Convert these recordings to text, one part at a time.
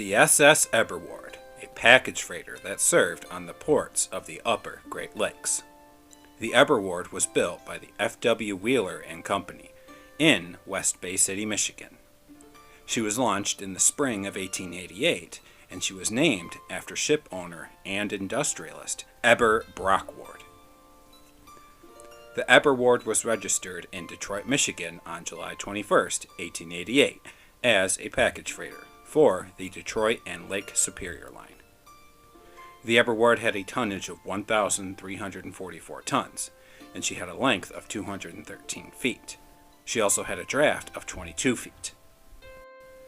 The SS EBER WARD, a package freighter that served on the ports of the upper Great Lakes. The EBER WARD was built by the F.W. Wheeler and Company in West Bay City, Michigan. She was launched in the spring of 1888, and she was named after ship owner and industrialist Eber Ward. The EBER WARD was registered in Detroit, Michigan on July 21, 1888, as a package freighter for the Detroit and Lake Superior line. The EBER WARD had a tonnage of 1,344 tons, and she had a length of 213 feet. She also had a draft of 22 feet.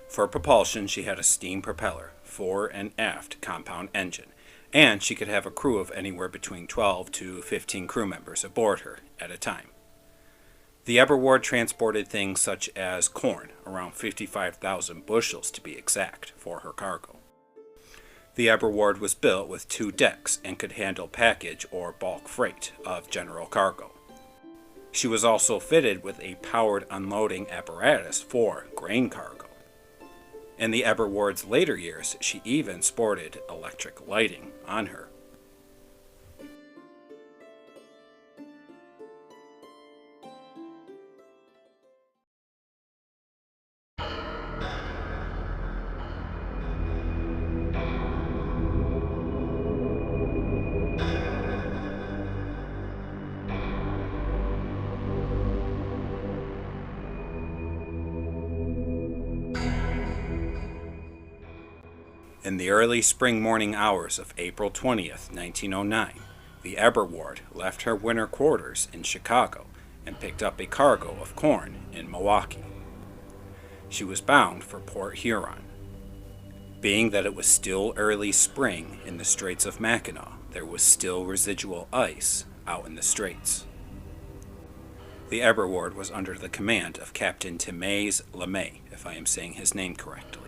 For propulsion, she had a steam propeller, fore and aft compound engine, and she could have a crew of anywhere between 12 to 15 crew members aboard her at a time. The EBER WARD transported things such as corn, around 55,000 bushels to be exact, for her cargo. The EBER WARD was built with 2 decks and could handle package or bulk freight of general cargo. She was also fitted with a powered unloading apparatus for grain cargo. In the EBER WARD's later years, she even sported electric lighting on her. In the early spring morning hours of April 20th, 1909, the EBER WARD left her winter quarters in Chicago and picked up a cargo of corn in Milwaukee. She was bound for Port Huron. Being that it was still early spring in the Straits of Mackinaw, there was still residual ice out in the straits. The EBER WARD was under the command of Captain Timmins LeMay, if I am saying his name correctly.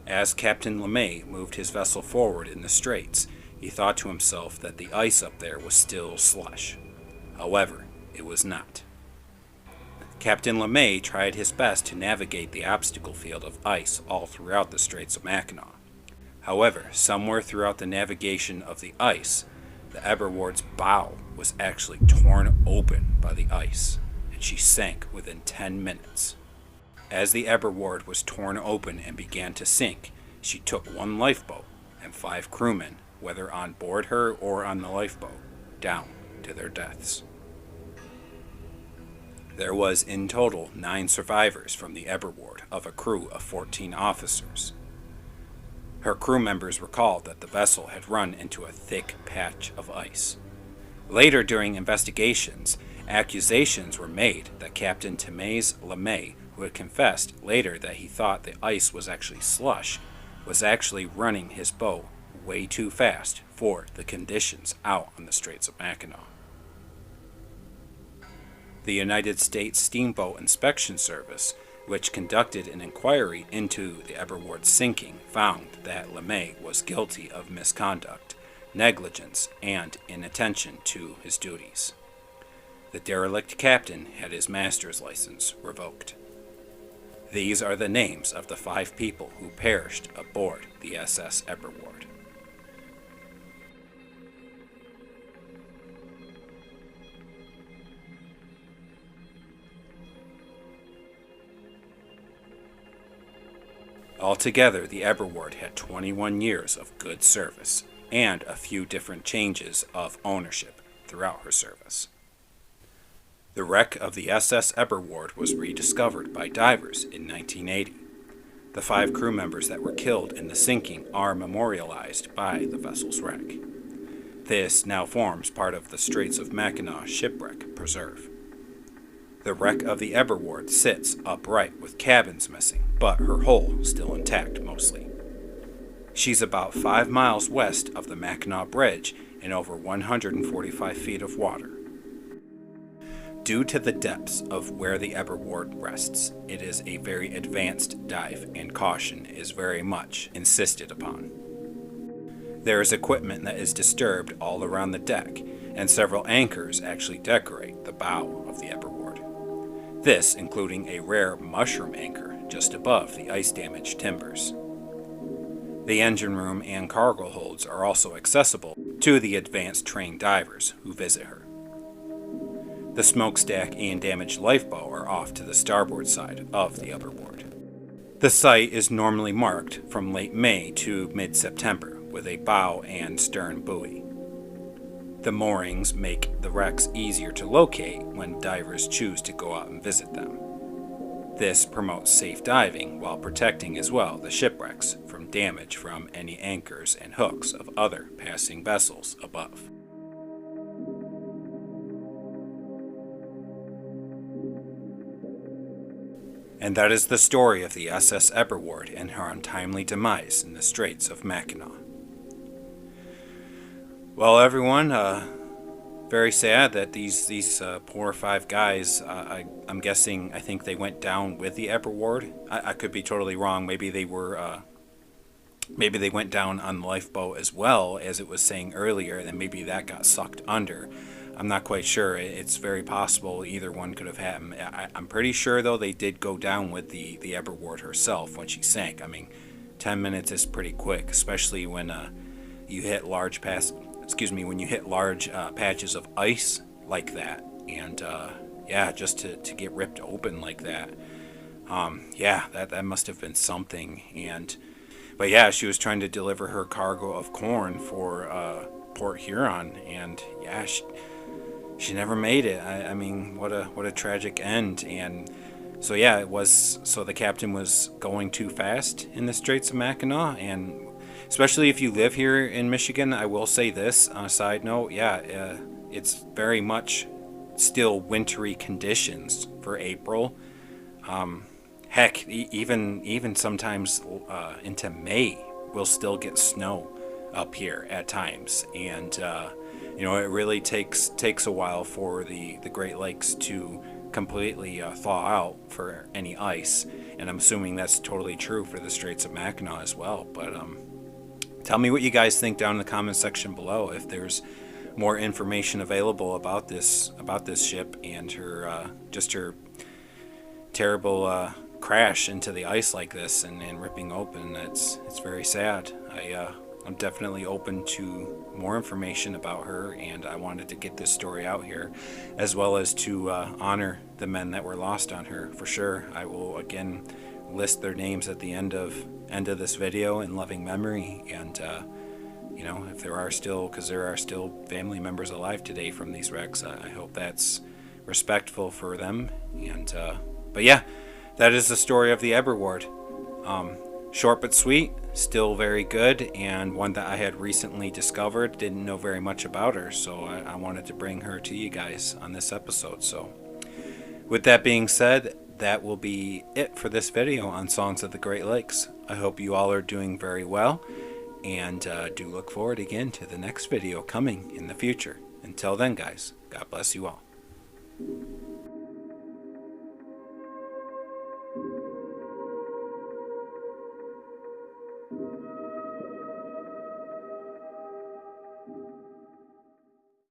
As Captain LeMay moved his vessel forward in the straits, he thought to himself that the ice up there was still slush. However, it was not. Captain LeMay tried his best to navigate the obstacle field of ice all throughout the Straits of Mackinaw. However, somewhere throughout the navigation of the ice, the EBER WARD's bow was actually torn open by the ice, and she sank within 10 minutes. As the EBER WARD was torn open and began to sink, she took 1 lifeboat and 5 crewmen, whether on board her or on the lifeboat, down to their deaths. There was in total 9 survivors from the EBER WARD of a crew of 14 officers. Her crew members recalled that the vessel had run into a thick patch of ice. Later during investigations, accusations were made that Captain Timmins LeMay, who had confessed later that he thought the ice was actually slush, was actually running his boat way too fast for the conditions out on the Straits of Mackinaw. The United States Steamboat-inspection Service, which conducted an inquiry into the EBER WARD's sinking, found that LeMay was guilty of misconduct, negligence, and inattention to his duties. The derelict captain had his master's license revoked. These are the names of the 5 people who perished aboard the SS EBER WARD. Altogether, the EBER WARD had 21 years of good service and a few different changes of ownership throughout her service. The wreck of the SS EBER WARD was rediscovered by divers in 1980. The 5 crew members that were killed in the sinking are memorialized by the vessel's wreck. This now forms part of the Straits of Mackinaw Shipwreck Preserve. The wreck of the EBER WARD sits upright with cabins missing, but her hull still intact mostly. She's about 5 miles west of the Mackinaw Bridge in over 145 feet of water. Due to the depths of where the EBER WARD rests, it is a very advanced dive and caution is very much insisted upon. There is equipment that is disturbed all around the deck, and several anchors actually decorate the bow of the EBER WARD. This including a rare mushroom anchor just above the ice-damaged timbers. The engine room and cargo holds are also accessible to the advanced trained divers who visit her. The smokestack and damaged lifeboat are off to the starboard side of the upper ward. The site is normally marked from late May to mid-September with a bow and stern buoy. The moorings make the wrecks easier to locate when divers choose to go out and visit them. This promotes safe diving while protecting as well the shipwrecks from damage from any anchors and hooks of other passing vessels above. And that is the story of the SS EBER WARD and her untimely demise in the Straits of Mackinaw. Well, everyone, very sad that these poor 5 guys, I'm guessing, I think they went down with the EBER WARD. I could be totally wrong. Maybe they went down on the lifeboat as well, as it was saying earlier, and then maybe that got sucked under. I'm not quite sure. It's very possible either one could have happened. I'm pretty sure, though, they did go down with the EBER WARD herself when she sank. I mean, 10 minutes is pretty quick, especially when you hit large patches of ice like that, and yeah, just to get ripped open like that. Yeah, that must have been something. But yeah, she was trying to deliver her cargo of corn for Port Huron, and yeah, she never made it. I mean, what a tragic end. And so yeah, the captain was going too fast in the Straits of Mackinaw, and especially if you live here in Michigan, I will say this on a side note, yeah, it's very much still wintry conditions for April. Heck, even sometimes into May, we'll still get snow up here at times, and it really takes a while for the Great Lakes to completely thaw out for any ice, and I'm assuming that's totally true for the Straits of Mackinaw as well. But tell me what you guys think down in the comment section below, if there's more information available about this ship and her terrible crash into the ice like this and ripping open. It's very sad. I'm definitely open to more information about her, and I wanted to get this story out here, as well as to honor the men that were lost on her, for sure. I will again list their names at the end of this video in loving memory, and if there are still, because there are still family members alive today from these wrecks, I hope that's respectful for them. And but yeah, that is the story of the EBER WARD. Short but sweet, still very good, and one that I had recently discovered. Didn't know very much about her, so I wanted to bring her to you guys on this episode. So with that being said, that will be it for this video on Songs of the Great Lakes. I hope you all are doing very well, and do look forward again to the next video coming in the future. Until then, guys, God bless you all.